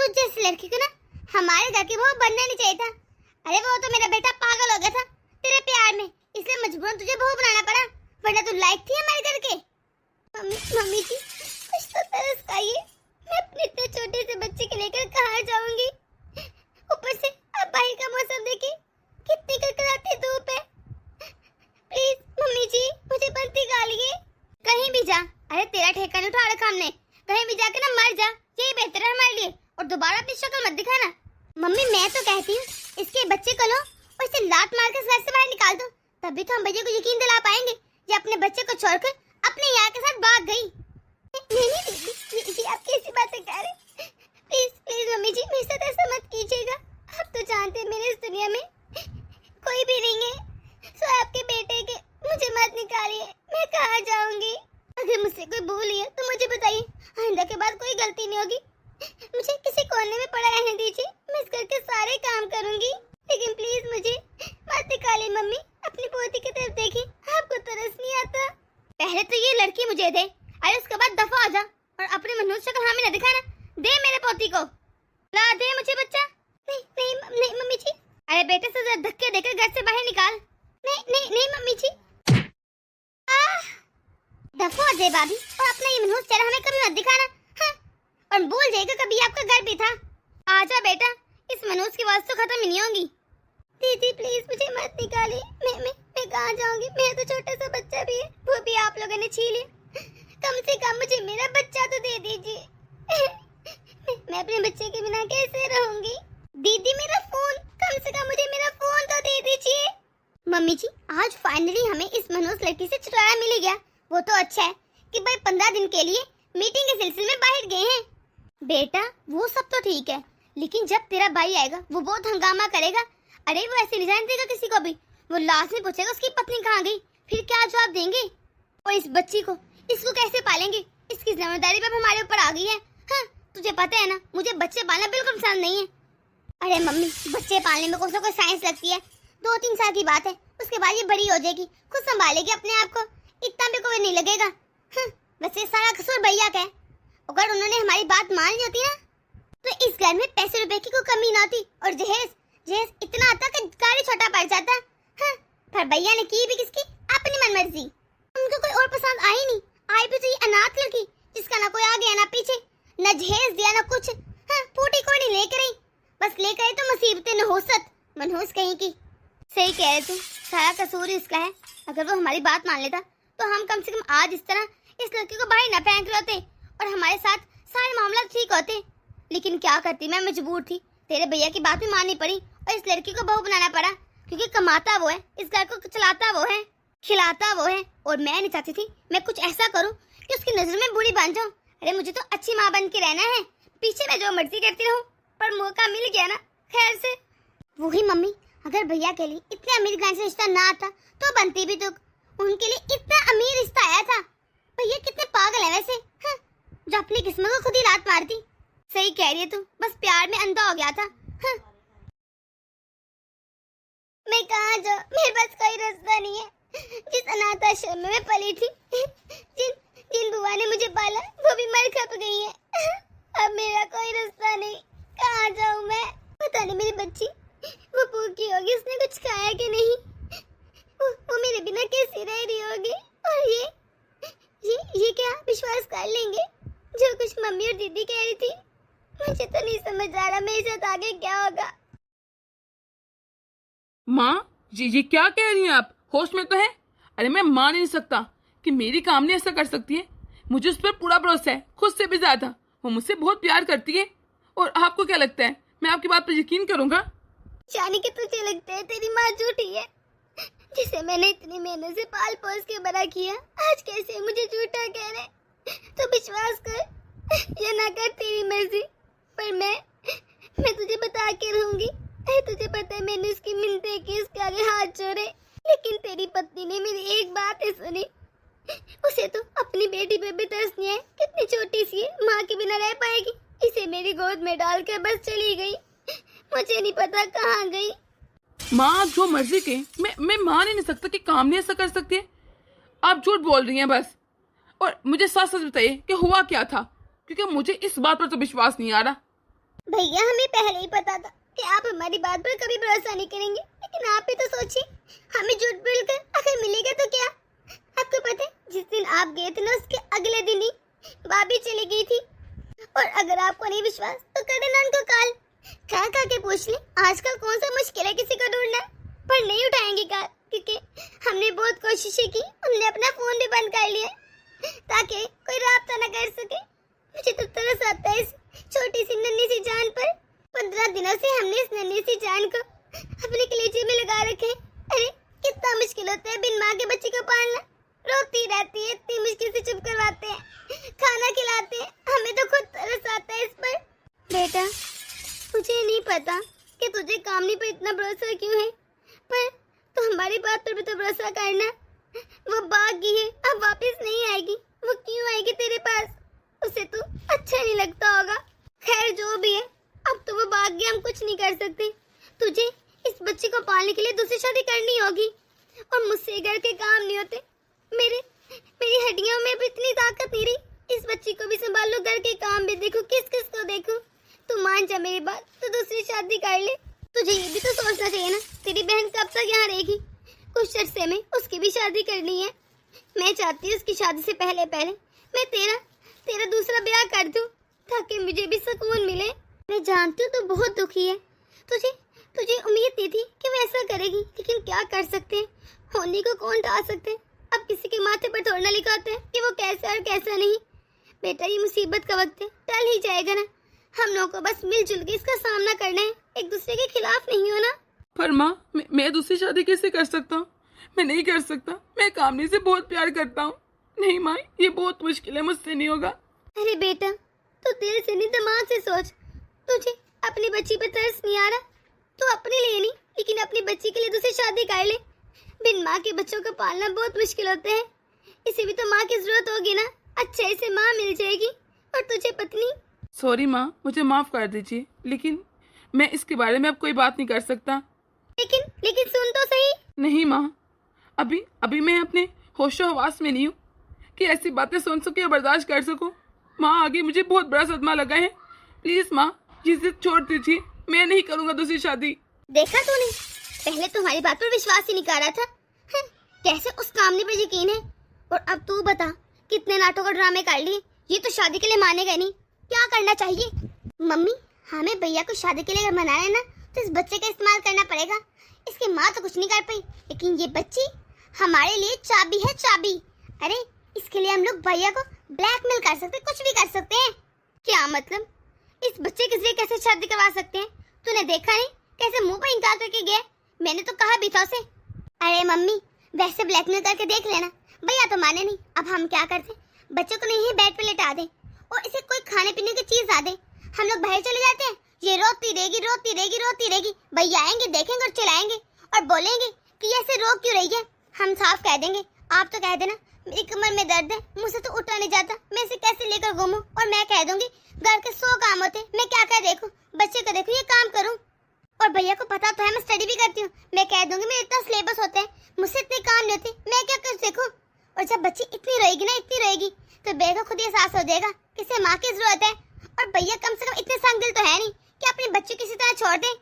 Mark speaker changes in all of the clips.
Speaker 1: तुझ जैसी लड़की को ना हमारे घर की बहू बनना नहीं चाहिए था। अरे वो तो मेरा बेटा पागल हो गया था तेरे प्यार में, इसलिए मजबूरन तुझे बहू बनाना पड़ा, वरना तू लायक थी हमारे घर के। मम्मी जी कुछ तो तरस खाइए, मैं अपने इतने छोटे से बच्चे के लेकर कहाँ जाऊंगी। ऊपर से अब बाहर का मौसम देखिए कितनी कड़कड़ाती धूप है। प्लीज मम्मी जी मुझे बंदी गालिए। कहीं भी जा, अरे तेरा ठेका नहीं उठा रखा हमने, कहीं भी जाके ना मर जा, यही बेहतर है हमारे लिए, और दोबारा अपनी शक्ल मत दिखाना। मम्मी मैं तो कहती हूँ इसके बच्चे को लो और इसे लात मार कर घर से बाहर निकाल दो, तभी तो हम भैया को यकीन दिला पाएंगे ये अपने बच्चे को छोड़कर अपने यार के साथ भाग गई। नहीं दीदी आप कैसी बातें कर रहे, प्लीज प्लीज मम्मी जी मेरे साथ ऐसा मत कीजिएगा। आप तो जानते हैं मेरे इस दुनिया में कोई भी नहीं है, सो आपके बेटे के मुझे मत निकालिए, मैं कहाँ जाऊंगी। अगर मुझसे कोई भूल है तो मुझे बताइए, आइंदा के बाद कोई गलती नहीं होगी। मुझे किसी कोने में पड़ा रहने दीजिए, मैं इस घर के सारे काम करूंगी, लेकिन प्लीज मुझे मत निकालिए। मम्मी अपनी पोती की तरफ देखिए, आपको तरस नहीं आता। पहले तो ये लड़की मुझे दे, अरे उसके बाद दफा आ जा और अपने मनुष्य शक्ल हमें न दिखाना। दे मेरे पोती को, ला दे मुझे बच्चा। नहीं नहीं नहीं मम्मी जी। अरे बेटे से जरा धक्के देकर घर से बाहर निकाल। नहीं नहीं नहीं मम्मी जी। दफा हो जाए भाभी, और अपना ये मनहूस चेहरा हमें कभी मत दिखाना। हाँ? और भूल जाएगा कभी आपका घर भी था। आजा बेटा, इस मनहूस की आवाज तो खत्म ही नहीं होगी। दीदी प्लीज मुझे मत निकालिए, मैं कहाँ जाऊंगी, मेरा तो छोटा सा बच्चा भी है, वो भी आप लोगों ने छीन लिया। कम से कम मुझे मेरा बच्चा तो दे दीजिए। मैं अपने बच्चे के बिना कैसे रहूंगी। दीदी मेरा फोन, कम से कम मुझे मेरा फोन तो दे दीजिए। मम्मी जी आज फाइनली हमें इस मनहूस लड़की से छुटकारा मिल गया। वो तो अच्छा है कि भाई 15 दिन के लिए मीटिंग के सिलसिले में बाहर गए हैं। बेटा वो सब तो ठीक है, लेकिन जब तेरा भाई आएगा वो बहुत हंगामा करेगा। अरे वो ऐसे नहीं जाने देगा किसी को भी, वो लास्ट में पूछेगा उसकी पत्नी कहाँ गई, फिर क्या जवाब देंगे। और इस बच्ची को, इसको कैसे पालेंगे, इसकी जिम्मेदारी अब हमारे ऊपर आ गई है। हाँ तुझे पता है ना मुझे बच्चे पालना बिल्कुल पसंद नहीं है। अरे मम्मी बच्चे पालने में कुछ ना कुछ साइंस लगती है, 2-3 साल की बात है, उसके बाद ये बड़ी हो जाएगी, खुद संभालेगी अपने आप को, इतना भी कोई नहीं लगेगा। हाँ, वैसे सारा कसूर भैया का है, अगर उन्होंने हमारी बात मान ली होती ना तो इस घर में पैसे रुपए की कोई कमी ना होती, और जहेज इतना आता कि गाड़ी छोटा पड़ जाता। हाँ, पर भैया ने की भी किसकी अपनी मनमर्जी, उनको कोई और पसंद आई नहीं, आई भी तो ये अनाथ लड़की जिसका ना कोई आगे ना पीछे, न जहेज दिया ना कुछ। हाँ, फूटी कोड़ी लेकर आई, बस लेकर आई तो मुसीबतें नहुसत मनहूस कहीं की। सही कह रहे तू, सारा कसूर इसका है। अगर वो हमारी बात मान लेता तो हम कम से कम आज इस तरह इस लड़की को बाहर न फेंक लेते और हमारे साथ सारे मामला ठीक होते। लेकिन क्या करती, मैं मजबूर थी, तेरे भैया की बात भी माननी पड़ी और इस लड़की को बहू बनाना पड़ा, क्योंकि कमाता वो है, इस घर को चलाता वो है, खिलाता वो है, और मैं नहीं चाहती थी मैं कुछ ऐसा करूं कि उसकी नजर में बुरी बन जाऊं। अरे मुझे तो अच्छी माँ बन के रहना है, पीछे मैं जो मर्जी करती रहूं, पर मौका मिल गया ना खैर से। वही मम्मी, अगर भैया के लिए इतने अमीर घर से रिश्ता ना आता तो बनती भी तो, उनके लिए इतना अमीर रिश्ता आया था। भैया कितने पागल है वैसे। हाँ, जो अपनी किस्मत को खुद ही लात मारती। सही कह रही है तू, बस प्यार में अंधा हो गया था। हाँ। मैं कहाँ जाऊँ, मेरे पास कोई रास्ता नहीं है। जिस अनाथ आश्रम में मैं पली थी, जिन बुआ ने मुझे पाला वो भी मर खप गई है। अब मेरा कोई रास्ता नहीं, कहाँ जाऊँ मैं। पता नहीं मेरी बच्ची वो भूखी होगी, उसने कुछ खाया कि नहीं, वो मेरे बिना कैसी रह रही होगी। और ये क्या विश्वास कर लेंगे जो कुछ मम्मी और दीदी कह रही थी। मुझे तो नहीं समझ आ रहा मेरे साथ आगे क्या होगा।
Speaker 2: माँ जी क्या कह रही हैं आप, होश में तो है? अरे मैं मान ही नहीं सकता कि मेरी कामनी ऐसा कर सकती है। मुझे उस पर पूरा भरोसा है, खुद से भी ज्यादा। वो मुझसे बहुत प्यार करती है। और आपको क्या लगता है मैं आपकी बात पर यकीन करूंगा?
Speaker 1: जानी कि तुझे लगता है तेरी माँ झूठी है, जिसे मैंने इतनी मेहनत से पाल पोस के बड़ा किया, आज कैसे मुझे झूठा कह रहे। तो विश्वास कर या ना कर तेरी मर्जी, पर मैं तुझे बता के रहूंगी। तुझे पता है मैंने उसकी मिन्नतें की, उसके आगे हाथ जोड़े, लेकिन तेरी पत्नी ने मेरी एक बात ही सुनी। उसे तो अपनी बेटी पे भी तरस नहीं है, कितनी छोटी सी है, माँ के बिना रह पाएगी। इसे मेरी गोद में डालकर बस चली गई, मुझे नहीं पता कहाँ गई।
Speaker 2: माँ जो मर्जी के, मैं मान ही नहीं सकता कि कामनी ऐसा कर सकती है। आप झूठ बोल रही हैं बस। और मुझे सच सच बताइए कि हुआ क्या था, क्योंकि मुझे इस बात पर तो विश्वास नहीं आ रहा।
Speaker 1: भैया हमें पहले ही पता था कि आप हमारी बात पर कभी भरोसा नहीं करेंगे, लेकिन आप भी तो सोचिए, हमें झूठ बोलकर अगर मिलेगा तो क्या। आपको पता है जिस दिन आप गए थे ना, उसके अगले दिन ही भाभी चली गई थी। और अगर आपको नहीं विश्वास तो कर देना उनको कॉल, कहा के पूछ ले। आजकल कौन सा मुश्किल है किसी को ढूंढना, पर नहीं उठाएंगे कॉल, क्योंकि हमने बहुत कोशिशें की, उन्होंने अपना फोन भी बंद कर लिया ताकि कोई राब्ता न कर सके। मुझे तो तरस आता है इस छोटी सी नन्ही सी जान पर। 15 दिनों से हमने इस नन्ही सी जान को अपने कलेजे में लगा रखे। अरे कितना मुश्किल होता है बिन माँ के बच्चे को पालना। रोती रहती है, इतनी मुश्किल से चुप करवाते हैं, खाना खिलाते हैं, हमें तो खुद तरस आता है इस पर। बेटा मुझे नहीं पता कि तुझे कामनी पर इतना भरोसा क्यों है, पर तो हमारी बात पर भी तो भरोसा करना। वो भाग गई है, अब वापस नहीं आएगी। वो क्यों आएगी तेरे पास, उसे तो अच्छा नहीं लगता होगा। खैर जो भी है, अब तो वो भाग गया, हम कुछ नहीं कर सकते। तुझे इस बच्चे को पालने के लिए दूसरी शादी करनी होगी, और मुझसे घर के काम नहीं होते। मेरी हड्डियों में भी इतनी ताकत नहीं रही। इस बच्ची को भी संभालो, घर के काम भी देखो, किस किस को देखो। तू मान जा मेरी बात, तो दूसरी शादी कर ले। तुझे ये भी तो सोचना चाहिए ना, तेरी बहन कब तक यहाँ रहेगी। कुछ अरसे में उसकी भी शादी करनी है। मैं चाहती हूँ उसकी शादी से पहले मैं तेरा दूसरा ब्याह कर दूँ, ताकि मुझे भी सुकून मिले। मैं जानती हूँ तू बहुत दुखी है, तुझे उम्मीद नहीं थी कि वो ऐसा करेगी, लेकिन क्या कर सकते हैं, होने को कौन टाल सकते हैं। अब किसी के माथे पर थोड़ा लिखा होता है कि वो कैसा और कैसा नहीं। बेटा ये मुसीबत का वक्त है, टल ही जाएगा ना। हम लोगों को बस मिलजुल के इसका सामना करना है, एक दूसरे के खिलाफ नहीं होना।
Speaker 2: पर माँ मैं दूसरी शादी कैसे कर सकता हूँ? मैं नहीं कर सकता, मैं कामनी से बहुत प्यार करता हूँ। नहीं माँ, ये बहुत मुश्किल है, मुझसे नहीं होगा।
Speaker 1: अरे बेटा तू दिल से नहीं दिमाग से सोच। तुझे अपनी बच्ची पे तरस नहीं आ रहा तो अपने लिए नहीं, लेकिन अपनी बच्ची के लिए दूसरी शादी कर ले। बिन माँ के बच्चों को पालना बहुत मुश्किल होता है, इसे भी तो माँ की जरूरत होगी ना। अच्छे से माँ मिल जाएगी और तुझे पत्नी।
Speaker 2: सॉरी माँ, मुझे माफ कर दीजिए, लेकिन मैं इसके बारे में अब कोई बात नहीं कर सकता।
Speaker 1: लेकिन सुन तो सही।
Speaker 2: नहीं माँ, अभी मैं अपने होशो हवास में नहीं हूँ कि ऐसी बातें सुन सकूं या बर्दाश्त कर सकूं। माँ आगे मुझे बहुत बड़ा सदमा लगा है, प्लीज माँ ये जिद छोड़ दीजिए, मैं नहीं करूँगा दूसरी शादी।
Speaker 1: देखा तूने, पहले तुम्हारी बात पर विश्वास ही नहीं कर रहा था, कैसे उस कामनी पर यकीन है। और अब तू बता कितने नाटक और ड्रामे कर लिए, ये तो शादी के लिए मानेगा नहीं। क्या करना चाहिए? मम्मी हमें भैया को शादी के लिए अगर मनाना है ना, तो इस बच्चे का इस्तेमाल करना पड़ेगा। इसकी माँ तो कुछ नहीं कर पाई, लेकिन ये बच्ची हमारे लिए चाबी है, चाबी। अरे इसके लिए हम लोग भैया को ब्लैकमेल कर सकते, कुछ भी कर सकते हैं। क्या मतलब, इस बच्चे के जरिए कैसे शादी करवा सकते हैं? तूने देखा नहीं कैसे मुंह पर इनकार करके गया? मैंने तो कहा भी था उसे। अरे मम्मी वैसे ब्लैकमेल करके देख लेना, भैया तो माने नहीं। अब हम क्या करते, बच्चे को नहीं बेड पे लेटा दे और इसे कोई खाने पीने की चीज ला दे। हम लोग बाहर चले जाते हैं, ये रोती रहेगी रोती रहेगी रोती रहेगी। भैया आएंगे, देखेंगे और चिल्लाएंगे और बोलेंगे कि ऐसे रो क्यों रही है। हम साफ कह देंगे, आप तो कह देना मेरी कमर में दर्द है, मुझसे तो उठा नहीं जाता, मैं इसे कैसे लेकर घूमूं। और मैं कह दूंगी घर के 100 काम होते, मैं क्या क्या देखूं, बच्चे को देखूं, ये काम करूं। और भैया को पता तो है मैं स्टडी भी करती हूँ, मैं कह दूंगी मेरे इतना सिलेबस होता है, मुझसे इतने काम नहीं होते, मैं क्या कर देखूं। और जब बच्ची इतनी रहेगी ना, इतनी रहेगी, तो भैया को खुद ही एहसास हो जाएगा किसे माँ की जरूरत है। और भैया कम से कम इतने संग तो है नहीं कि अपने बच्चे किसी तरह छोड़ दे,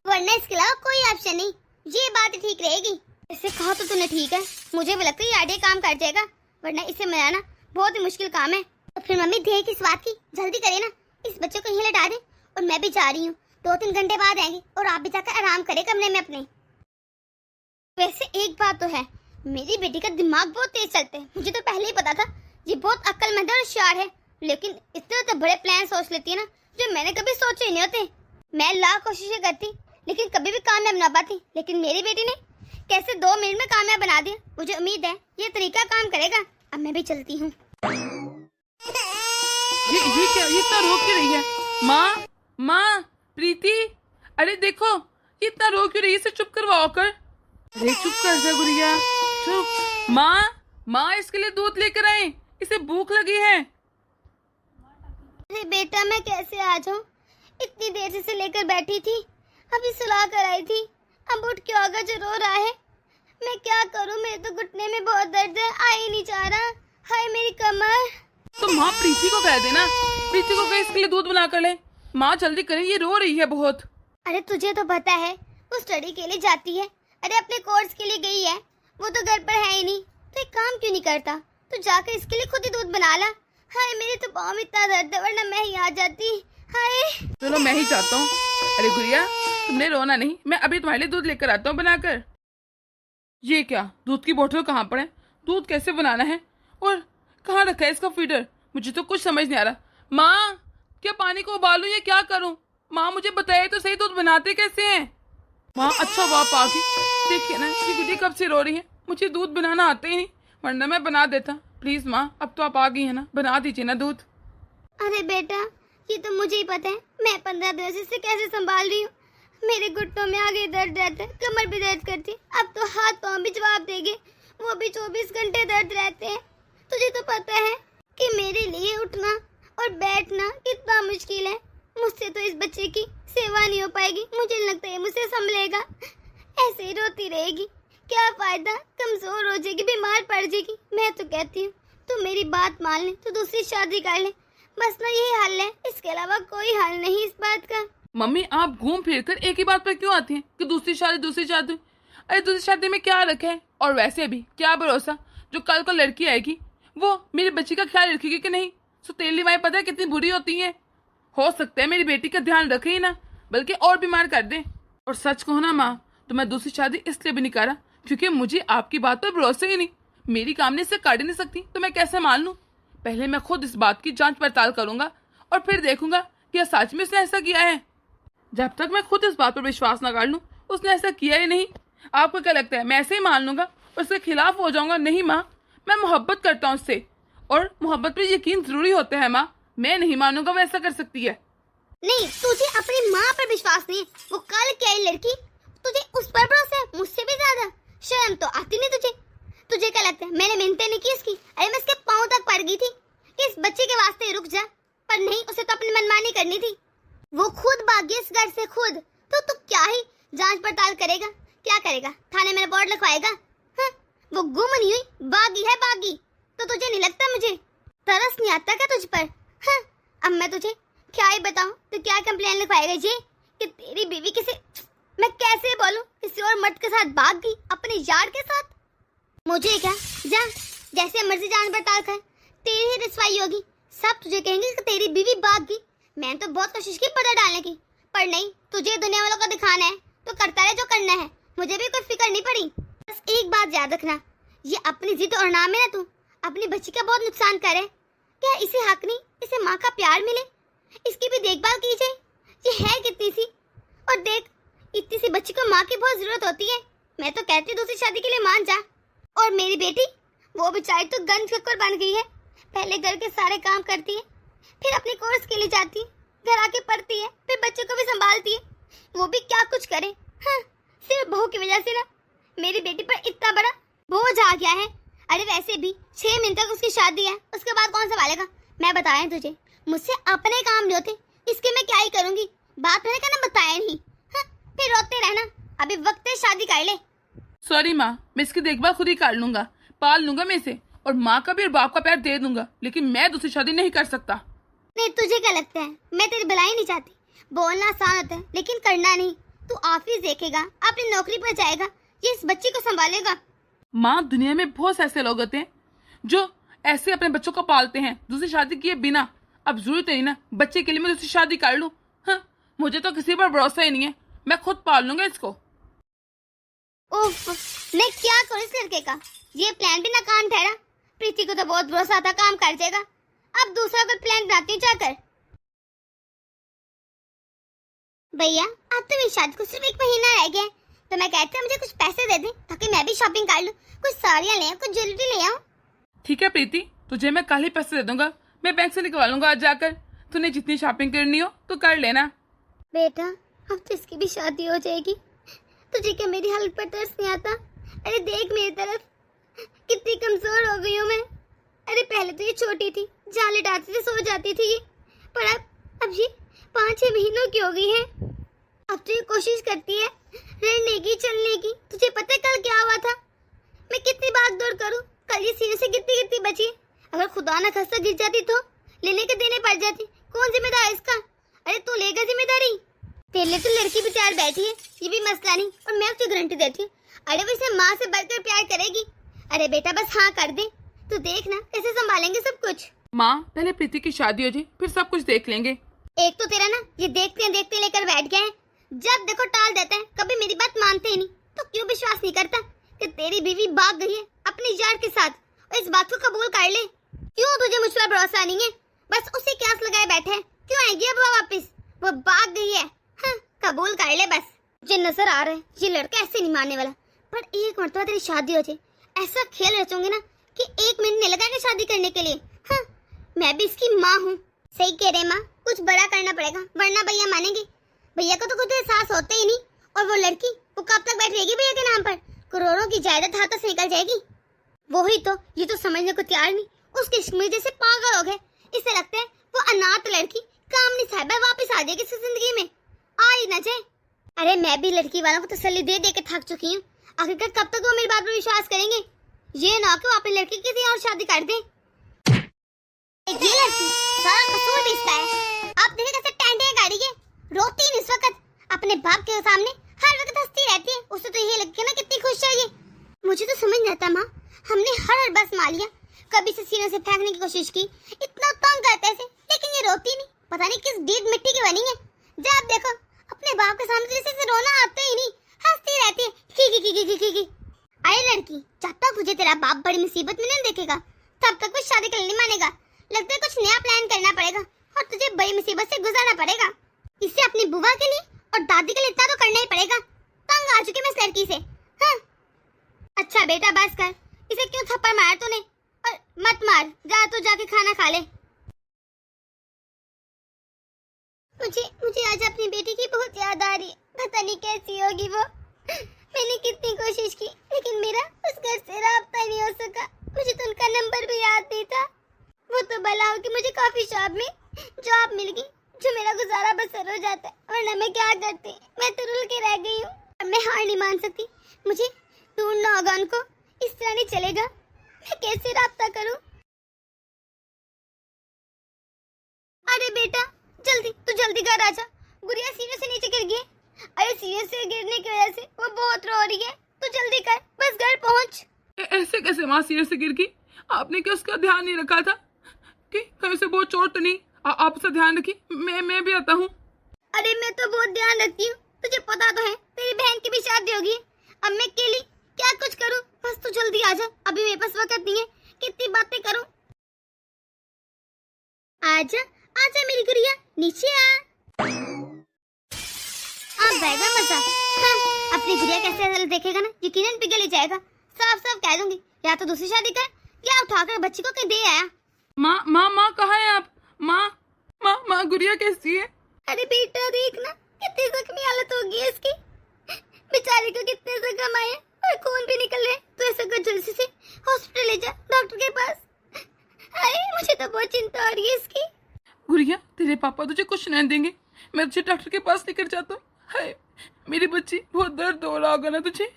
Speaker 1: वरना इसके अलावा कोई ऑप्शन नहीं। ये बात ठीक रहेगी। इसे कहा तो तूने ठीक है, मुझे भी लगता है ये आइडिया काम कर जाएगा, वरना इसे मनाना बहुत ही मुश्किल काम है। तो फिर मम्मी देर किस बात की, जल्दी करे ना, इस बच्चे को यहीं लटा दे। और मैं भी जा रही हूँ, 2-3 घंटे बाद आएंगे और आप भी जाकर आराम करें कमरे में अपने। वैसे एक बात तो है, मेरी बेटी का दिमाग बहुत तेज चलता है, मुझे तो पहले ही पता था ये बहुत अक्लमंद और होशियार है। लेकिन इतने तो बड़े प्लान सोच लेती है ना, जो मैंने कभी सोचे नहीं होते। मैं लाख कोशिशें करती लेकिन कभी भी कामयाब ना पाती, लेकिन मेरी बेटी ने कैसे 2 मिनट में कामयाब बना दिया। मुझे उम्मीद है ये तरीका काम करेगा। अब मैं भी चलती हूँ।
Speaker 2: ये क्या, ये इतना रो क्यों रही है? माँ प्रीति, अरे देखो ये इतना रो क्यों रही है, इसे चुप करवाओ कर। अरे चुप कर जा गुड़िया, चुप। माँ इसके लिए दूध लेकर आए, इसे भूख लगी है।
Speaker 1: अरे बेटा मैं कैसे आ जाऊँ, इतनी देर से इसे लेकर बैठी थी, अभी सुला कर आई थी, अब उठ के होगा जो रो रहा है। मैं क्या करूँ, मेरे तो घुटने में बहुत दर्द है, आ ही नहीं चाह रहा। हाय मेरी कमर।
Speaker 2: तो माँ प्रीति को कह देना, प्रीति को कह इसके लिए दूध बना कर ले। माँ जल्दी करें, ये रो रही है बहुत।
Speaker 1: अरे तुझे तो पता है वो स्टडी के लिए जाती है, अरे अपने कोर्स के लिए गई है, वो तो घर पर है ही नहीं, तो एक काम क्यों नहीं करता, तू जाकर इसके लिए खुद ही दूध बना ला। हाय मेरे तो पाँव में इतना दर्द है, वरना मैं ही आ जाती। हाय
Speaker 2: चलो मैं ही जाता हूँ। अरे गुड़िया तुमने रोना नहीं, मैं अभी तुम्हारे लिए दूध लेकर आता हूँ बनाकर। ये क्या, दूध की बोतल कहाँ पर है, दूध कैसे बनाना है और कहाँ रखा है इसका फीडर, मुझे तो कुछ समझ नहीं आ रहा। माँ क्या पानी को उबालूं या क्या करूं? माँ मुझे बताइए तो सही, दूध बनाते कैसे हैं? माँ अच्छा हुआ आप आ गई। देखिए ना ये गुड्डी कब से रो रही है, मुझे दूध बनाना आता ही नहीं, वरना मैं बना देता। प्लीज माँ अब तो आप आ गई है ना, बना दीजिए ना दूध।
Speaker 1: अरे बेटा ये तो मुझे ही पता है, मैं 15 दिन से इसे कैसे संभाल रही हूँ। मेरे घुटनों में आगे दर्द रहता है, कमर भी दर्द करती है, अब तो हाथ पाँव भी जवाब देंगे, वो भी 24 घंटे दर्द रहते हैं। तुझे तो पता है कि मेरे लिए उठना और बैठना कितना मुश्किल है, मुझसे तो इस बच्चे की सेवा नहीं हो पाएगी, मुझे लगता है मुझसे संभलेगा, ऐसे ही रोती रहेगी, क्या फायदा, कमजोर हो जाएगी, बीमार पड़ जाएगी। मैं तो कहती हूँ तू मेरी बात मान ले, तू दूसरी शादी कर ले, बस ना यही हल है, इसके अलावा कोई हल नहीं इस बात का।
Speaker 2: मम्मी आप घूम फिर कर एक ही बात पर क्यों आती हैं कि दूसरी शादी। अरे दूसरी शादी में क्या रखा है, और वैसे भी क्या भरोसा जो कल को लड़की आएगी वो मेरी बच्ची का ख्याल रखेगी कि नहीं। सुतेली माएं पता है कितनी बुरी होती हैं, हो सकता है मेरी बेटी का ध्यान रखे ही ना, बल्कि और बीमार कर दे। और सच कहो ना माँ, तो मैं दूसरी शादी इसलिए भी नहीं करा क्योंकि मुझे आपकी बात पर भरोसा ही नहीं, मेरी कामने से काट ही नहीं सकती, तो मैं कैसे मान लूँ। पहले मैं खुद इस बात की जांच पड़ताल करूंगा और फिर देखूंगा कि सच में उसने ऐसा किया है। जब तक मैं खुद इस बात पर विश्वास न कर लूं उसने ऐसा किया ही नहीं, आपको क्या लगता है मैं ऐसे ही मान लूंगा और उसके खिलाफ हो जाऊंगा? नहीं माँ, मैं मोहब्बत करता हूँ उससे, और मोहब्बत पे यकीन जरूरी होता है माँ, मैं नहीं मानूंगा वो ऐसा कर सकती है।
Speaker 1: नहीं तुझे अपनी माँ पर विश्वास नहीं है, वो कल की आई लड़की, तुझे उस पर भरोसा है मुझसे भी ज्यादा, शर्म तो आती नहीं तुझे। तुझे क्या लगता है मैंने मिन्नतें नहीं की इसकी, अरे मैं इसके पाँव तक पड़ गई थी कि इस बच्चे के वास्ते रुक जा, पर नहीं, उसे तो अपनी मनमानी करनी थी, वो खुद भागी इस घर से खुद, तो तू क्या ही जांच पड़ताल करेगा, क्या करेगा, थाने में रिपोर्ट लिखवाएगा? हाँ? वो गुम नहीं हुई, बागी है बागी, तो तुझे नहीं लगता मुझे तरस नहीं आता क्या तुझ पर? हाँ? अब मैं तुझे क्या ही बताऊं, तो क्या कंप्लेन लिखवाएगा ये कि तेरी बीवी किसी, मैं कैसे बोलूं, किसी और मर्द के साथ भाग गई, अपने यार के साथ। मुझे क्या, जा जैसे मर्जी जान पड़ताल कर, तेरी ही रिसवाई होगी, सब तुझे कहेंगे कि तेरी बीवी भाग गई। मैंने तो बहुत कोशिश की पता डालने की, पर नहीं, तुझे दुनिया वालों को दिखाना है तो करता रहे जो करना है, मुझे भी कोई फिक्र नहीं पड़ी। बस एक बात याद रखना, ये अपनी जिद और नाम है ना, तू अपनी बच्ची का बहुत नुकसान करे, क्या इसे हक नहीं, इसे माँ का प्यार मिले, इसकी भी देखभाल की जाए, ये है कितनी सी, और देख इतनी सी बच्ची को माँ की बहुत जरूरत होती है। मैं तो कहती दूसरी शादी के लिए मान जा। और मेरी बेटी वो बेचारी तो गन शक्कर बन गई है, पहले घर के सारे काम करती है, फिर अपने कोर्स के लिए जाती है, घर आके पढ़ती है, फिर बच्चों को भी संभालती है, वो भी क्या कुछ करे। हाँ, सिर्फ बहू की वजह से ना मेरी बेटी पर इतना बड़ा बोझ आ गया है। अरे वैसे भी 6 महीने तक उसकी शादी है, उसके बाद कौन संभालेगा? मैं बताया तुझे, मुझसे अपने काम नहीं होते, इसके मैं क्या ही करूंगी, बात मैंने कहना बताया नहीं। हाँ, फिर रोते रहना, अभी वक्त है शादी कर ले।
Speaker 2: सॉरी माँ, मैं इसकी देखभाल खुद ही कर लूंगा, पाल लूंगा मैं इसे, और माँ का भी और बाप का प्यार दे दूंगा, लेकिन मैं दूसरी शादी नहीं कर सकता।
Speaker 1: नहीं तुझे क्या लगता है मैं तेरी भलाई नहीं चाहती? बोलना आसान होता है लेकिन करना नहीं। तू ऑफिस देखेगा, अपनी नौकरी पर जाएगा, ये इस बच्ची को संभालेगा।
Speaker 2: माँ दुनिया में बहुत से ऐसे लोग होते हैं जो ऐसे अपने बच्चों को पालते हैं दूसरी शादी किए बिना। अब जरूरत नहीं ना बच्चे के लिए मैं दूसरी शादी कर लूँ? हाँ, मुझे तो किसी पर भरोसा ही नहीं है, मैं खुद पाल लूंगा इसको।
Speaker 1: उफ, मैं क्या करूँ इस लड़के का, ये प्लान भी नाकाम ठहरा। प्रीति को तो बहुत भरोसा था काम कर जाएगा, अब दूसरा कोई प्लान बनाती हूँ जाकर। भैया अब तो मेरी शादी को सिर्फ 1 महीना रह गया है, तो मैं कहती हूँ मुझे कुछ पैसे दे दें ताकि मैं भी शॉपिंग कर लूँ, कुछ साड़ियाँ ले आऊँ, कुछ ज्वेलरी ले आऊँ।
Speaker 2: ठीक है प्रीति, तुझे मैं कल ही पैसे दे दूंगा, मैं बैंक से निकलवा लूंगा आज जाकर, तूने जितनी शॉपिंग करनी हो तो कर लेना।
Speaker 1: बेटा अब तो इसकी भी शादी हो जाएगी, तुझे क्या मेरी हालत पर तरस नहीं आता? अरे देख मेरी तरफ, कितनी कमजोर हो गई हूँ मैं। अरे पहले तो ये छोटी थी, जहाँ लिटाती थी सो जाती थी ये, पर अब ये 5-6 महीनों की हो गई है। अब तो ये कोशिश करती है रहने की, चलने की। तुझे पता है कल क्या हुआ था? मैं कितनी भाग दौड़ करूँ, कल ये सीढ़ी से गिरती बची, अगर खुदा ना खास्ता गिर जाती तो लेने के देने पड़ जाती, कौन जिम्मेदार है इसका? अरे तू लेगा जिम्मेदारी? तेरे लिए तो लड़की भी तैयार बैठी है, ये भी मसला नहीं, और मैं तुझे गारंटी देती हूँ, अरे वो इसे माँ से बढ़कर प्यार करेगी। अरे बेटा बस हाँ कर दे, तू देखना कैसे संभालेंगे सब कुछ।
Speaker 2: माँ पहले प्रीति की शादी हो जाए, फिर सब कुछ देख लेंगे।
Speaker 1: एक तो तेरा ना ये देखते लेकर बैठ गए हैं, जब देखो टाल देता है, कभी मेरी बात मानते ही नहीं। तो क्यों विश्वास नहीं करता कि तेरी बीवी भाग गई है अपनी यार के साथ, और इस बात को कबूल कर ले। क्यों तुझे मुझ पर भरोसा नहीं है? बस उसे क्यास लगाए बैठे हैं, क्यों आएगी अब वो वापिस? वो भाग गई है, हाँ, कबूल कर ले बस। मुझे नजर आ रहा है ये लड़का ऐसे नहीं मानने वाला, पर एक मरतबा तेरी शादी हो जाए, ऐसा खेल रचूंगी ना कि 1 मिनट नहीं लगेगा शादी करने के लिए। हाँ, मैं भी इसकी माँ हूँ। सही कह रहे माँ, कुछ बड़ा करना पड़ेगा वरना भैया मानेंगे। भैया को तो कुछ एहसास होता ही नहीं, और वो लड़की वो कब तक बैठ रहेगी भैया के नाम पर? करोड़ों की जायदाद हाथों से निकल जाएगी। वो ही तो, ये तो समझने को तैयार नहीं, उसके इश्क में जैसे पागल हो गए। इसे लगता है वो अनाथ लड़की कामनी साहिबा वापस आ जाएगी इस जिंदगी में, आ ही न जाए। अरे मैं भी लड़की वालों को तसल्ली दे के थक चुकी हूँ, आखिरकार कब तक वो मेरी बात पर विश्वास करेंगे? ये ना कि वो अपनी लड़की किसी और शादी कर दे। ये लड़की सारा कसूर भी इसका है। आप देखे कैसे टैंटे गाड़ी है, रोती नहीं इस वक्त, अपने बाप के सामने हर वक्त हंसती रहती है। उसे तो ये लगता है ना कितनी खुश है ये। मुझे तो समझ नहीं आता माँ, हमने हर बस मार लिया, कभी से सीने से फेंकने की कोशिश की, इतना तंग करते थे, लेकिन ये रोती नहीं, पता नहीं किस डीड मिट्टी की बनी है। जब देखो अपने बाप के सामने जैसे से रोना आता ही नहीं, हंसती रहती है की। अरे लड़की, जब तक तुझे तेरा बाप बड़ी मुसीबत में नहीं देखेगा, तब तक वो शादी करने नहीं मानेगा। लगता है कुछ नया प्लान करना पड़ेगा, और तुझे बड़ी मुसीबत से गुजरना पड़ेगा। इससे अपनी बुआ के लिए और दादी के लिए इतना तो करना ही पड़ेगा। तंग आ चुकी मैं इस लड़की से। हाँ, अच्छा बेटा बस कर, इसे क्यों थप्पड़ मारा तूने? और मत मार, जा तो जाके खाना खा ले। मुझे आज अपनी बेटी की बहुत याद आ रही है, पता नहीं कैसी होगी वो। मैंने कितनी कोशिश की, लेकिन मेरा उस घर से राब्ता नहीं हो सका। मुझे तो उनका नंबर भी याद नहीं था। वो तो भला हो कि मुझे कॉफी शॉप में जॉब मिल गई, जो मेरा गुजारा बसर हो जाता है, वरना मैं क्या करती? मैं तो रुल के रह गई हूँ, और मैं हार नहीं मान सकती। मुझे ढूंढना होगा उनको, इस तरह नहीं चलेगा। मैं कैसे राब्ता करूँ? अरे बेटा जल्दी घर आजा, गुड़िया सीने से नीचे गिर गई। अरे सीने से गिरने की वजह से वो बहुत रो रही है, तू जल्दी कर, बस घर पहुँच।
Speaker 2: ऐसे कैसे माँ सीने से गिर गई? आपने क्या उसका ध्यान नहीं रखा था कि कहीं से बहुत चोट तो नहीं? आप उसका ध्यान रखी, मैं भी आता हूँ।
Speaker 1: अरे मैं तो बहुत ध्यान रखती हूँ, तुझे पता तो है, तेरी बहन की भी शादी होगी। अब मैं अकेली क्या कुछ करूँ? बस तू जल्दी आजा, अभी मेरे पास वक्त नहीं है, कितनी बातें करूँ। आजा मेरी गुड़िया, नीचे आ। बैगा मजा। हाँ, अपनी गुड़िया कैसे देखेगा ना, यकीनन पिघल ही जाएगा। साफ कह दूंगी, या तो दूसरी शादी कर, या उठाकर बच्ची को कहीं दे आया।
Speaker 2: माँ कहाँ है आप? माँ गुड़िया कैसी है?
Speaker 1: अरे बेटा देखना कितनी जख्मी हालत होगी है इसकी, बेचारी को कितने जख्म आए और खून भी निकल रहे। तो ऐसा कर जल्दी से हॉस्पिटल ले जा, डॉक्टर के पास। अरे मुझे तो बहुत चिंता हो रही है इसकी।
Speaker 2: गुड़िया तेरे पापा तुझे कुछ नहीं देंगे, मैं तुझे डॉक्टर के पास लेकर जाता हूँ। हाय मेरी बच्ची, बहुत दर्द हो रहा होगा ना तुझे।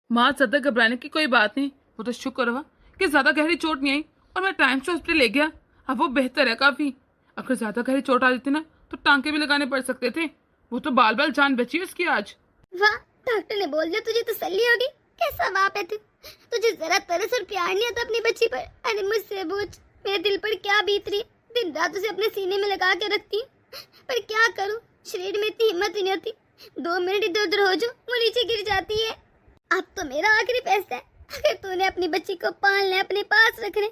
Speaker 2: माँ ज्यादा घबराने की कोई बात नहीं, वो तो शुक्र हुआ कि ज्यादा गहरी चोट नहीं आई और मैं टाइम से हॉस्पिटल ले गया। अब वो बेहतर है काफी। अगर ज्यादा गहरी चोट आ जाती ना तो टांके भी लगाने पड़ सकते थे। वो तो बाल बाल जान बची उसकी आज।
Speaker 1: वाह, डॉक्टर ने बोल दिया, तुझे तसल्ली होगी। कैसा बाप है तू, तुझे जरा तरस और प्यार नहीं आता अपनी बच्ची पर। अरे मुझसे पूछ मेरे दिल पर क्या बीत रही है। दिन रात उसे अपने सीने में लगा के रखती हूँ, पर क्या करूँ, शरीर में इतनी हिम्मत ही नहीं होती। 2 मिनट इधर उधर हो जाऊं वो नीचे गिर जाती है। अब तो मेरा आखिरी फैसला है, अगर तूने अपनी बच्ची को पालना, अपने पास रखने,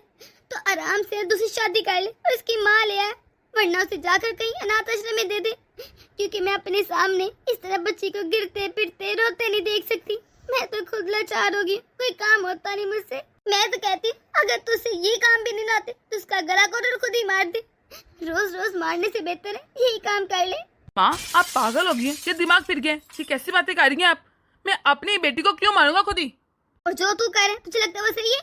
Speaker 1: तो आराम से दूसरी शादी कर ले और उसकी माँ ले आए, वरना उसे जाकर कहीं अनाथ आश्रम में दे दे। क्योंकि मैं अपने सामने इस तरह बच्ची को गिरते पिटते रोते नहीं देख सकती। मैं तो खुद लाचार होगी, कोई काम होता नहीं मुझसे। मैं तो कहती अगर तुझसे ये काम भी नहीं आते तो उसका गला घोट खुद ही मार दे। रोज रोज मारने से बेहतर है यही काम कर ले।
Speaker 2: माँ आप पागल हो गई हैं, ये दिमाग फिर गया है। ये कैसी बातें कर रही हैं आप? मैं अपनी बेटी को क्यों मारूंगा खुद ही?
Speaker 1: और जो तू कर रहा है तुझे लगता है वो सही है?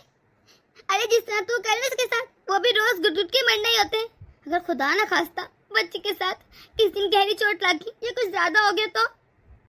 Speaker 1: अरे जिस तरह तू कर रहा है उसके साथ वो भी रोज घुट के मरना ही होते हैं। अगर खुदा ना खास्ता बच्चे के साथ किस दिन गहरी चोट लगी या कुछ ज्यादा हो गया तो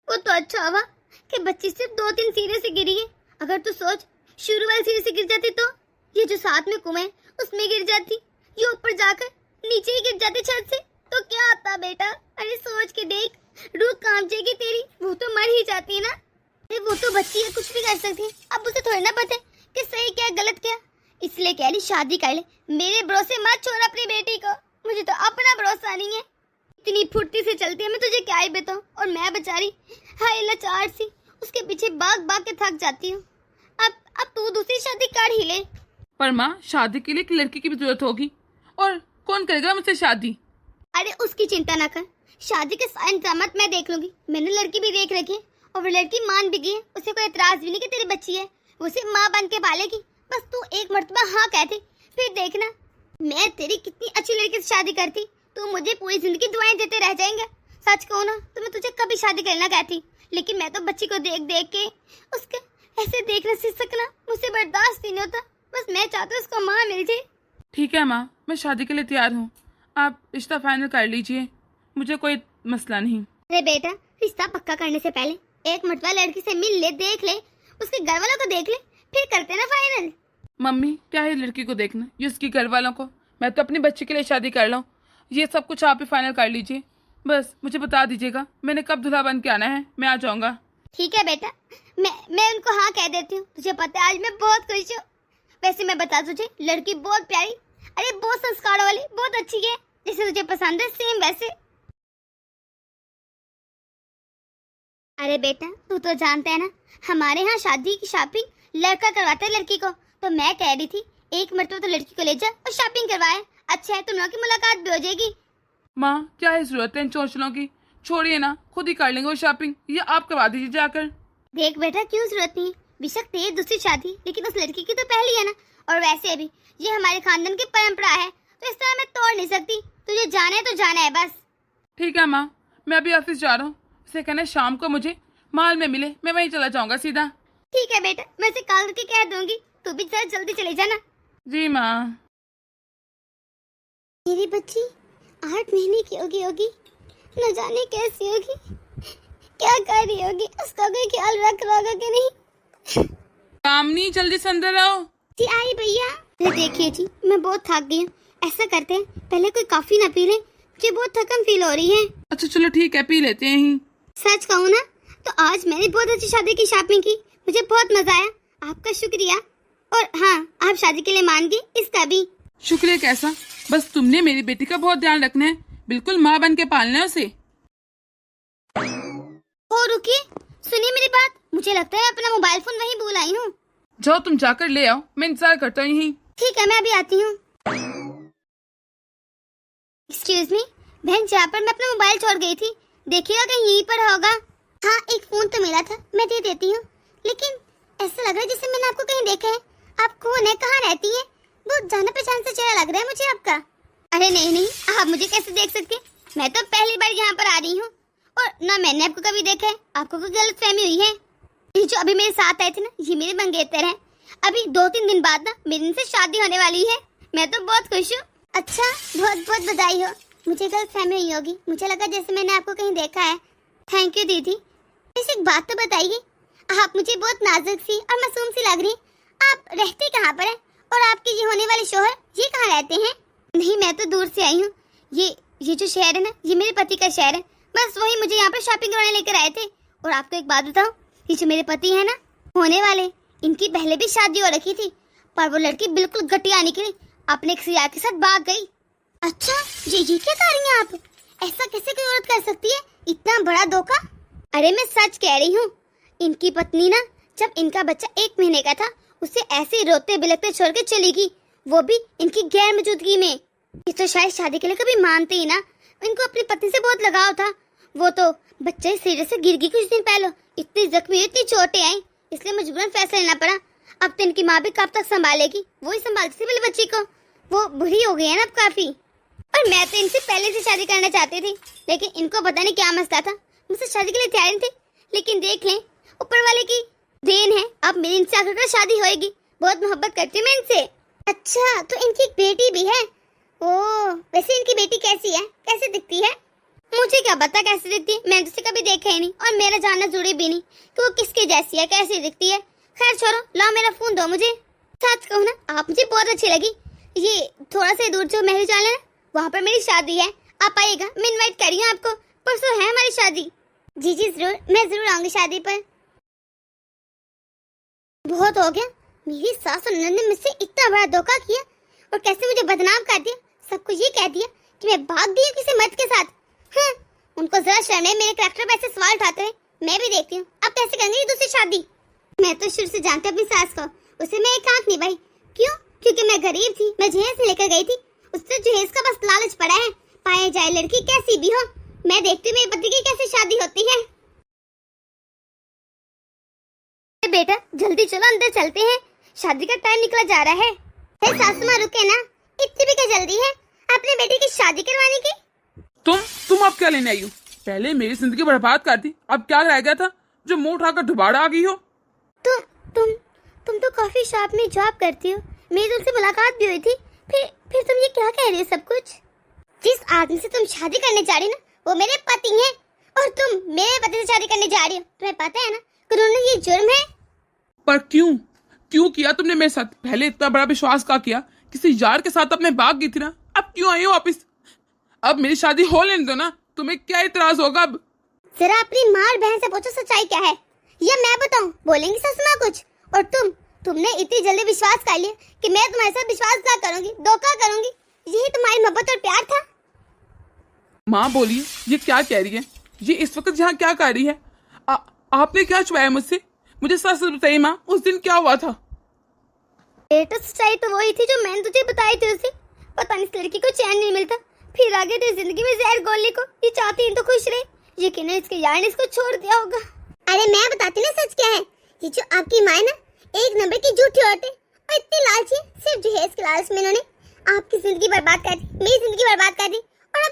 Speaker 1: वो तो अच्छा हुआ कि बच्ची सिर्फ 2-3 सिरे से गिरी है। अगर तू सोच शुरू वाले सिरे से गिर जाती तो ये जो साथ में कुआं है उसमें गिर जाती, ये ऊपर जाकर नीचे ही गिर जाते छत से तो क्या आता बेटा? अरे सोच के देख, रूह कांप जाएगी तेरी। वो तो मर ही जाती है ना। अरे वो तो बच्ची है, कुछ भी कर सकती है। अब उसे थोड़ी ना पता है कि सही क्या गलत क्या, इसलिए कह रही शादी कर ले। मेरे भरोसे मत छोड़ अपनी बेटी को, मुझे तो अपना भरोसा नहीं है। इतनी फुर्ती से चलती है, मैं तुझे क्या ही बताऊं। और मैं बेचारी हाय लाचार सी उसके पीछे भाग भाग के थक जाती हूँ। अब तू दूसरी शादी कर ही ले।
Speaker 2: पर माँ, शादी के लिए एक लड़की की भी जरूरत होगी, और कौन करेगा मुझसे शादी?
Speaker 1: अरे उसकी चिंता ना कर, शादी के सारे इंतजाम मैं देख लूंगी। मैंने लड़की भी देख रखी है और वो लड़की मान भी गई है। उसे कोई एतराज भी नहीं कि तेरी बच्ची है, वो उसे माँ बन के पालेगी। बस तू एक मर्तबा हाँ कहती, फिर देखना मैं तेरी कितनी अच्छी लड़की से शादी करती। तू मुझे पूरी जिंदगी दुआएं देते रह जाएंगे। सच कहूँ ना तो मैं तुझे कभी शादी करना कहती, लेकिन मैं तो बच्ची को देख देख के उसके ऐसे देखना सीख सकना मुझसे बर्दाश्त ही नहीं होता। बस मैं चाहती हूँ उसको माँ मिल जाए।
Speaker 2: ठीक है माँ, मैं शादी के लिए तैयार हूँ। आप रिश्ता फाइनल कर लीजिए, मुझे कोई मसला नहीं।
Speaker 1: अरे बेटा, रिश्ता पक्का करने से पहले एक मर्तबा लड़की से मिल ले, देख ले, उसके घर वालों को देख ले, फिर करते ना फाइनल।
Speaker 2: मम्मी, क्या है लड़की को देखना, ये उसके घर वालों को? मैं तो अपनी बच्ची के लिए शादी कर लूँ। ये सब कुछ आप ही फाइनल कर लीजिए। बस मुझे बता दीजिएगा मैंने कब दूल्हा बन के आना है, मैं आ जाऊँगा।
Speaker 1: ठीक है बेटा, मैं उनको हाँ कह देती हूँ। तुझे पता है आज मैं बहुत खुश हूँ। वैसे मैं बता तुझे, लड़की बहुत प्यारी, अरे बहुत संस्कारों वाली, बहुत अच्छी है, जैसे तुझे पसंद है सेम वैसे। अरे बेटा, तू तो जानता है ना हमारे यहाँ शादी की शॉपिंग लड़का करवाता है लड़की को। तो मैं कह रही थी एक मरतबा तो लड़की को ले जा और शॉपिंग करवाए। अच्छा है, तुम लोगों की मुलाकात भी हो जाएगी।
Speaker 2: माँ, क्या है जरूरत है इन चोचलों की? छोड़िए ना, खुद ही कर लेंगे वो शॉपिंग, ये आप करवा दीजिए जाकर।
Speaker 1: देख बेटा, क्यों जरूरत नहीं है, बेशक तेरी दूसरी शादी, लेकिन उस लड़की की तो पहली है ना। और वैसे भी ये हमारे खानदान की परंपरा है, तो इस तरह मैं तोड़ नहीं सकती। तुझे जाना है तो जाना है बस। ठीक
Speaker 2: है माँ, मैं अभी ऑफिस जा रहा हूँ। उसे कहना शाम को मुझे माल में मिले, मैं वहीं चला जाऊंगा सीधा।
Speaker 1: ठीक है बेटा, मैं उसे कॉल करके कह दूंगी। तू भी जरा जल्दी चले जाना।
Speaker 2: जी माँ।
Speaker 1: मेरी बच्ची 8 महीने की होगी, न जाने कैसी होगी, क्या कर रही होगी, उसका कोई ख्याल रख रहा होगा कि नहीं।
Speaker 2: कामनी, जल्दी से अंदर आओ।
Speaker 1: जी आई भैया। देखिए जी, मैं बहुत थक गई हूँ। ऐसा करते हैं पहले कोई कॉफी ना पी ले, मुझे बहुत थकन फील हो रही है।
Speaker 2: अच्छा चलो ठीक है, पी लेते हैं ही।
Speaker 1: सच कहूँ ना तो आज मैंने बहुत अच्छी शादी की शॉपिंग की, मुझे बहुत मजा आया। आपका शुक्रिया। और हाँ, आप शादी के लिए मान गए, इसका भी
Speaker 2: शुक्रिया। कैसा? बस तुमने मेरी बेटी का बहुत ध्यान रखना है, बिल्कुल माँ बन के पालना है उसे।
Speaker 1: ओ रुकिए, सुनिए मेरी बात। मुझे लगता है अपना मोबाइल फोन वहीं भूल आई हूँ।
Speaker 2: जाओ तुम जाकर ले आओ, मैं इंतजार करता हूँ यहीं।
Speaker 1: ठीक है, मैं अभी आती हूँ। एक्सक्यूज मी बहन, जहाँ पर मैं अपना मोबाइल छोड़ गई थी, देखिएगा कहीं यहीं पर होगा। हाँ, एक फोन तो मिला था, मैं दे देती हूँ। लेकिन ऐसा लग रहा है जैसे मैंने आपको कहीं देखा है। आप कौन है, कहाँ रहती है? बहुत जाना पहचान से चेहरा लग रहा है मुझे आपका। अरे नहीं, आप मुझे कैसे देख सकते? मैं तो पहली बार यहाँ पर आ रही हूँ, और ना मैंने आपको कभी देखा है। आपको कोई गलतफहमी हुई है। ये जो अभी मेरे साथ आए थे ना, ये मेरे मंगेतर हैं। अभी 2-3 दिन बाद ना मेरी इनसे शादी होने वाली है। मैं तो बहुत खुश हूँ। अच्छा, बहुत बहुत बधाई हो। मुझे गलतफहमी हुई होगी, मुझे लगा जैसे मैंने आपको कहीं देखा है। थैंक यू दीदी। वैसे एक बात तो बताइए, आप मुझे बहुत नाजुक सी और मासूम सी लग रही। आप रहते कहाँ पर हैं? और आपके ये होने वाले शोहर ये कहाँ रहते हैं? नहीं, मैं तो दूर से आई हूँ। ये जो शहर है ना, ये मेरे पति का शहर है। बस वही मुझे यहाँ पर शॉपिंग करने लेकर आए थे। और आपको एक बात बताऊँ, ये जो मेरे पति है ना होने वाले, इनकी पहले भी शादी हो रखी थी, पर वो लड़की बिल्कुल घटिया निकली, अपने किसी यार के साथ भाग गई। अच्छा, ये क्या कर रही हैं आप? ऐसा कैसे कोई औरत कर सकती है, इतना बड़ा धोखा? अरे मैं सच कह रही हूँ। इनकी पत्नी ना जब इनका बच्चा 1 महीने का था, उसे ऐसे रोते बिलखते छोड़ के चली गई, वो भी इनकी गैर मौजूदगी में। ये तो शायद शादी के लिए कभी मानते ही ना। इनको अपनी पत्नी से बहुत लगाव था। वो तो बच्चे सिरे से गिर गई कुछ दिन पहले, इतनी जख्मी हुई, इतनी चोटें आई, इसलिए मजबूरन फैसला लेना पड़ा। अब तो इनकी माँ भी कब तक संभालेगी, वो ही संभालती थी मेरी बच्ची को। वो बुढ़ी हो गई है ना अब काफी। और मैं तो इनसे पहले से शादी करना चाहती थी, लेकिन इनको पता नहीं क्या मसला था, मुझसे शादी के लिए तैयार थे। लेकिन देख लें, ऊपर वाले की देन है, अब मेरी इनसे आखिरकार शादी होएगी। बहुत मोहब्बत करती हूँ मैं इनसे। अच्छा, तो इनकी एक बेटी भी है? ओह, वैसे इनकी बेटी कैसी है, कैसे दिखती है? मुझे क्या पता कैसे दिखती है, मैंने उसे कभी देखा ही नहीं, और मेरा जानना जरूरी भी नहीं कि वो किसके जैसी है, कैसी दिखती है। खैर छोड़ो, लाओ मेरा फोन दो मुझे। सच कहूँ ना, आप मुझे बहुत अच्छी लगी। ये थोड़ा सा दूर जो महल वाला है, वहाँ पर मेरी शादी है, आप आइएगा, मैं इनवाइट कर रही हूँ आपको। परसों है हमारी शादी। जी जी जरूर, मैं जरूर आऊंगी शादी पर। बहुत हो गया, मेरी सास और ननद ने मुझसे इतना बड़ा धोखा किया और कैसे मुझे बदनाम कर दिया। सबको ये कह दिया कि मैं भाग गई हूँ किसी मर्द के साथ। हाँ, उनको जरा शर्म है मेरे कैरेक्टर पर ऐसे सवाल उठाते हैं। मैं भी देखती हूँ अब कैसे करेंगे दूसरी शादी। मैं तो शुरू से जानती अपनी सास को, उसे मैं एक आंख नहीं भाई। क्यों? क्योंकि मैं गरीब थी, मैं जहेज से लेकर गई थी। उससे जहेज का बस लालच पड़ा है, पाए जाए लड़की कैसी भी हो। मैं देखती हूँ मेरे पति की कैसे शादी होती है। बेटा जल्दी चलो, अंदर चलते हैं, शादी का टाइम निकला जा रहा है। सासू माँ रुके ना, इतनी भी क्या जल्दी है अपने बेटे की शादी करवाने की?
Speaker 2: तुम अब क्या लेने आई हो? पहले मेरी जिंदगी बर्बाद कर दी, अब क्या रह गया था जो मुंह उठाकर दोबारा आ गई हो?
Speaker 1: तुम तो कॉफी शॉप में जॉब करती हो, मेरी तुमसे मुलाकात भी हुई थी। फिर तुम ये क्या कह रही हो सब कुछ? जिस आदमी से तुम शादी करने जा रही हो ना, वो मेरे पति हैं और तुम मेरे पति से शादी करने जा रही हो। तुम्हें पता है ना कानून में ये जुर्म है। पर
Speaker 2: क्यों किया तुमने मेरे साथ? पहले इतना बड़ा विश्वास का किया, किसी यार के साथ अपने भाग गई थी ना, अब क्यों आई हो वापिस? अब मेरी शादी हो लेने दो ना, तुम्हें क्या इतराज होगा? अब
Speaker 1: जरा अपनी माँ और बहन से पूछो सच्चाई क्या है, या मैं बताऊं? बोलेंगी ससुर माँ कुछ? और तुमने इतनी जल्दी विश्वास कर लिया कि मैं तुम्हारे साथ विश्वासघात करूंगी, धोखा करूंगी। यही तुम्हारी मोहब्बत और प्यार था?
Speaker 2: माँ बोलिए, ये क्या कह रही है? ये इस वक्त यहाँ क्या कर रही है? आपने क्या छुपाया मुझसे? मुझे सच बताइए माँ, उस दिन क्या हुआ था?
Speaker 1: बेटा सच्चाई तो वही थी जो मैंने तुझे बताई थी। उसे पता नहीं इस लड़की को चैन नहीं मिलता, फिर आगे तेरी जिंदगी में जहर घोलने को ये चाहती है तो खुश रहे। यकीन है इसके यार ने इसको छोड़ दिया होगा। अरे मैं बताती ना सच क्या है। ये जो आपकी माँ है ना, एक नंबर की झूठी औरत है और इतनी लालची है। सिर्फ जहेज के लालच में इन्होंने आपकी जिंदगी बर्बाद कर दी, मेरी जिंदगी बर्बाद कर दी और अब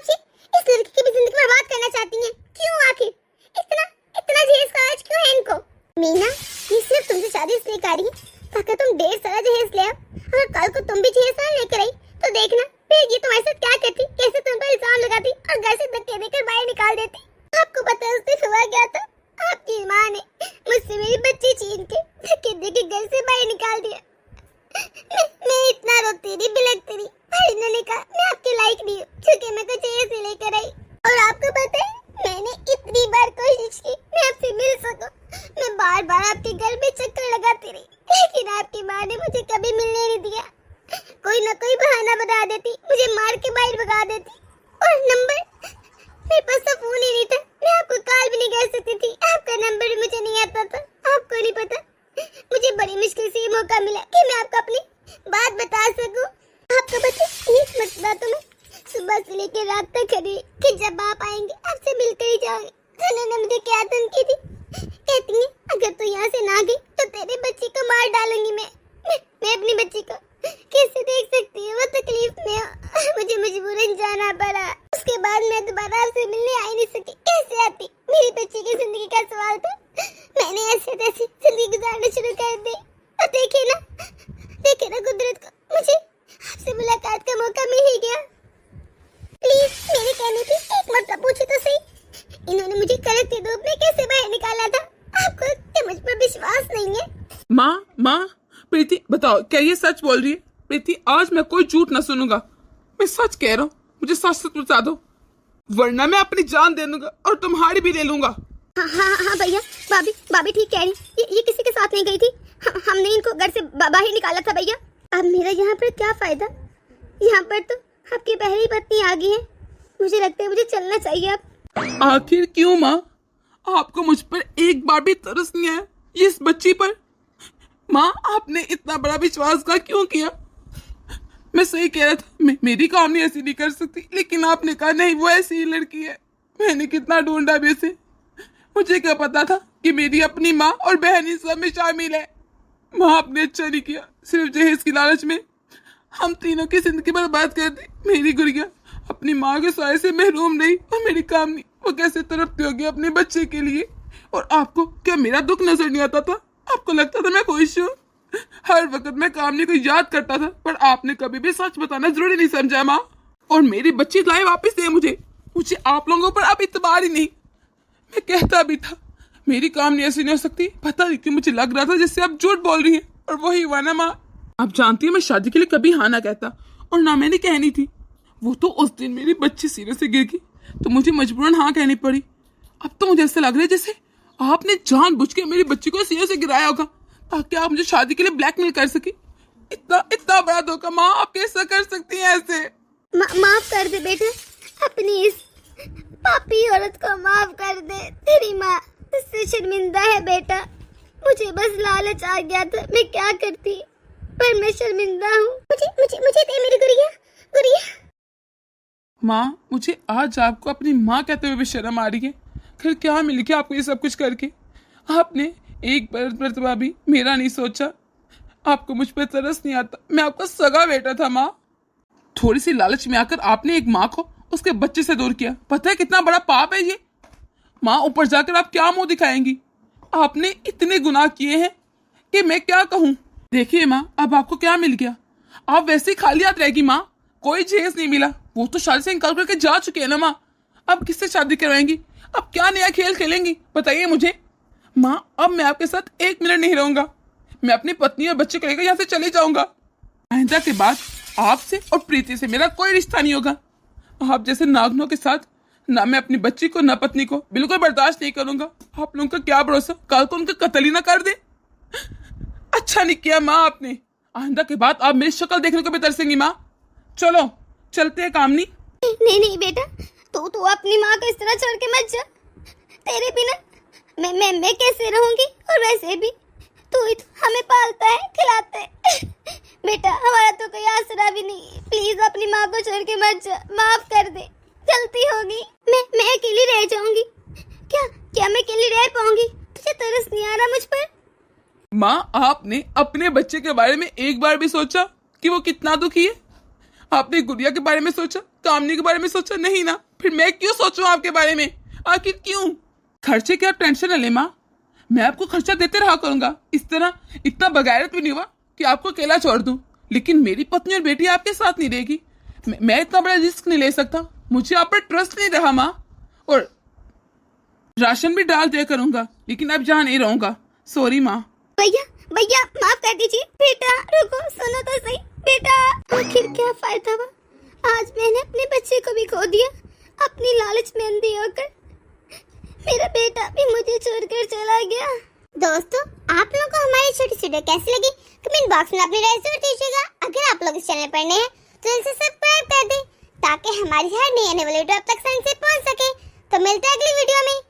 Speaker 1: इस लड़की की भी जिंदगी बर्बाद करना चाहती हैं। क्यों? आखिर इतना जहेज का लालच क्यों है इनको? मीना, ये सिर्फ तुमसे शादी इसलिए कर रही है ताकि तुम ढेर सारा जहेज ले आओ। अगर कल को तुम भी जहेज ना लेकर आई तो देखना फिर ये तुम्हारे साथ क्या करती, कैसे तुम पर इल्जाम लगाती और घर से धक्के देकर बाहर निकाल देती। आपको पता है उस दिन हुआ क्या था? आपकी माँ ने मुझसे मेरी बच्ची छीन के धक्के देके घर से बाहर निकाल दिया। मैं इतना रोती रही, बिलखती रही, पर इन्होंने कहा मैं आपके लायक नहीं हूँ क्योंकि मैं तो जहेज से लेकर आई। और आपको पता है मैंने इतनी बार कोशिश की मैं आपसे मिल सकूं, मैं बार-बार आपके घर में चक्कर लगाती रही, लेकिन आपकी माँ ने मुझे कभी मिलने नहीं दिया। कोई ना कोई बहाना बता देती, मुझे मार के बाहर भगा देती। और नंबर मेरे पास तो फोन ही नहीं था, मैं आपको कॉल भी नहीं कर सकती थी। आपका नंबर भी मुझे नहीं आता था। आपको नहीं पता, मुझे बड़ी मुश्किल से ये मौका मिला कि मैं आपको अपनी बात बता सकूं। आपको पता है इस बातों में सुबह से लेकर रात तक खड़ी कि जब आप आएंगे आपसे मिलकर ही जाओगे। उन्होंने मुझे क्या धमकी दी, कहती है अगर तू यहाँ से ना गई तो तेरे बच्चे को मार डालूंगी। मैं अपनी बच्ची को कैसे देख सकती हूँ? वो तकलीफ में मुझे मजबूरन जाना पड़ा। उसके बाद मैं दोबारा आपसे मिलने आ ही नहीं सकी। कैसे आती? मेरी बच्ची की जिंदगी का सवाल था। मैंने ऐसे तैसे जिंदगी गुजारना शुरू कर दी और देखे ना कुदरत को, मुझे आपसे मुलाकात का मौका मिल ही गया। प्लीज मेरे कहने पे एक मतलब पूछे तो सही, इन्होंने मुझे कड़कती धूप में कैसे बाहर निकाला था? आपको क्या मुझ पर विश्वास नहीं है?
Speaker 2: माँ प्रीति बताओ, क्या ये सच बोल रही है? प्रीति आज मैं कोई झूठ ना सुनूंगा, मैं सच कह रहा हूँ, मुझे सच बता दो वरना मैं अपनी जान दे दूंगा और तुम्हारी भी ले लूंगा।
Speaker 1: हाँ भैया, भाभी ठीक कह रही। ये किसी के साथ नहीं गई थी, हमने इनको घर से बाहर निकाला था भैया। अब मेरा यहाँ पर क्या फायदा? यहाँ पर तो आपकी पहली पत्नी आ गई है, मुझे लगता है मुझे चलना चाहिए अब।
Speaker 2: आखिर क्यों माँ? आपको मुझ पर एक बार भी तरस नहीं आया इस बच्ची पर? माँ आपने इतना बड़ा विश्वासघात क्यों किया? मैं सही कह रहा था, मेरी कहानी ऐसी नहीं कर सकती, लेकिन आपने कहा नहीं वो ऐसी ही लड़की है। मैंने कितना ढूंढा भी उसे, मुझे क्या पता था कि मेरी अपनी माँ और बहन इस सब में शामिल है। माँ आपने अच्छा नहीं किया, सिर्फ जहेज की लालच में हम तीनों की जिंदगी बर्बाद कर दी। मेरी गुड़िया अपनी माँ के साय से महरूम रही और मेरी कामनी वो कैसे तड़पती होगी अपने बच्चे के लिए। और आपको क्या मेरा दुख नजर नहीं आता था? आपको लगता था मैं खुश हूँ? हर वक्त मैं कामनी को याद करता था, पर आपने कभी भी सच बताना जरूरी नहीं समझा माँ। और मेरी बच्ची लाए वापस दे मुझे आप लोगों पर अब इतबार ही नहीं। मैं कहता भी था मेरी कामनी ऐसी नहीं हो सकती, पता नहीं क्यों मुझे लग रहा था जैसे आप झूठ बोल रही हैं, और वही हुआ ना माँ। आप जानती है मैं शादी के लिए कभी हाँ ना कहता और ना मैंने कहनी थी। वो तो उस दिन मेरी बच्ची सीने से गिर गई तो मुझे मजबूरन हाँ कहनी पड़ी। अब तो मुझे ऐसा लग रहा है जैसे आपने जानबूझ के मेरी बच्ची को सीने से गिराया होगा ताकि आप मुझे शादी के लिए ब्लैकमेल कर सके। इतना इतना बड़ा धोखा माँ, आप कैसा कर सकती हैं ऐसे?
Speaker 1: माफ कर दे बेटा, अपनी इस पापी औरत को माफ कर दे। तेरी माँ तुझसे शर्मिंदा है बेटा। मुझे बस लालच आ गया था, मैं क्या करती, पर मैं शर्मिंदा हूँ। मुझे मुझे मुझे दे मेरी गुड़िया, गुड़िया।
Speaker 2: माँ, मुझे आज आपको अपनी माँ कहते हुए भी शर्म आ रही है। फिर क्या मिल गया आपको ये सब कुछ करके? आपने एक मरतबा भी मेरा नहीं सोचा। आपको मुझ पर तरस नहीं आता, मैं आपका सगा बेटा था माँ। थोड़ी सी लालच में आकर आपने एक माँ को उसके बच्चे से दूर किया। पता है कितना बड़ा पाप है ये? माँ, ऊपर जाकर आप क्या मुंह दिखाएंगी? आपने इतने गुनाह किए हैं कि मैं क्या कहूँ। देखिए माँ, अब आपको क्या मिल गया? आप वैसे ही खाली हाथ रहेगी माँ, कोई जहेज नहीं मिला। वो तो शादी से इनकार करके जा चुके हैं ना माँ। अब किससे शादी करवाएंगी? अब क्या नया खेल खेलेंगी बताइए मुझे। माँ, अब मैं आपके साथ एक मिनट नहीं रहूंगा। मैं अपनी पत्नी और बच्चे को लेकर यहाँ से चले जाऊंगा। आइंदा के बाद आपसे और प्रीति से मेरा कोई रिश्ता नहीं होगा। आप जैसे नागनों के साथ ना मैं अपनी बच्ची को ना पत्नी को बिल्कुल बर्दाश्त नहीं करूंगा। आप लोगों का क्या भरोसा कल को उनका कत्ल ही ना कर दे। अच्छा नहीं किया माँ आपने। आइंदा के बाद आप मेरी शक्ल देखने को भी तरसेंगी माँ। चलो चलते हैं कामनी।
Speaker 1: नहीं नहीं बेटा, तू अपनी माँ को इस तरह छोड़ के मत जा। तेरे बिना मैं कैसे रहूंगी? और वैसे भी तू ही तो हमें पालता है, खिलाता है। बेटा, हमारा तो कोई आसरा भी नहीं। प्लीज अपनी माँ को छोड़ के मत जा, माफ कर दे। गलती होगी, मैं अकेली रह जाऊंगी। क्या मैं अकेली रह पाऊंगी? तुझे तरस नहीं आ रहा मुझ पर?
Speaker 2: माँ, आपने अपने बच्चे के बारे में एक बार भी सोचा कि वो कितना दुखी है? आपने गुड़िया के बारे में सोचा, कामनी के बारे में सोचा? नहीं ना। फिर मैं क्यों सोचूं आपके बारे में? आखिर क्यों? खर्चे की आप टेंशन न ले माँ, मैं आपको खर्चा देते रहा करूंगा। इस तरह इतना बगैरत भी नहीं हुआ कि आपको अकेला छोड़ दूं। लेकिन मेरी पत्नी और बेटी आपके साथ नहीं रहेगी। मैं इतना बड़ा रिस्क नहीं ले सकता। मुझे आप पर ट्रस्ट नहीं रहा माँ। और राशन भी डाल दिया करूंगा, लेकिन अब जहाँ नहीं रहूंगा। सॉरी माँ।
Speaker 1: भैया भैया, माफ कर दीजिए। बेटा रुको, सुनो तो सही। बेटा, आखिर क्या फायदा हुआ? आज मैंने अपने बच्चे को भी खो दिया, अपनी लालच में अंधी होकर। मेरा बेटा भी मुझे छोड़कर चला गया। दोस्तों, आप लोगों को हमारी छोटी वीडियो कैसी लगी कमेंट बॉक्स में अपनी राय जरूर दीजिएगा। अगर आप लोग इस चैनल पर नए हैं तो इसे सब्सक्राइब कर दें ताकि हमारी हर नई आने वाली वीडियो आप तक आसानी से पहुंच सके। तो मिलते हैं अगली वीडियो में।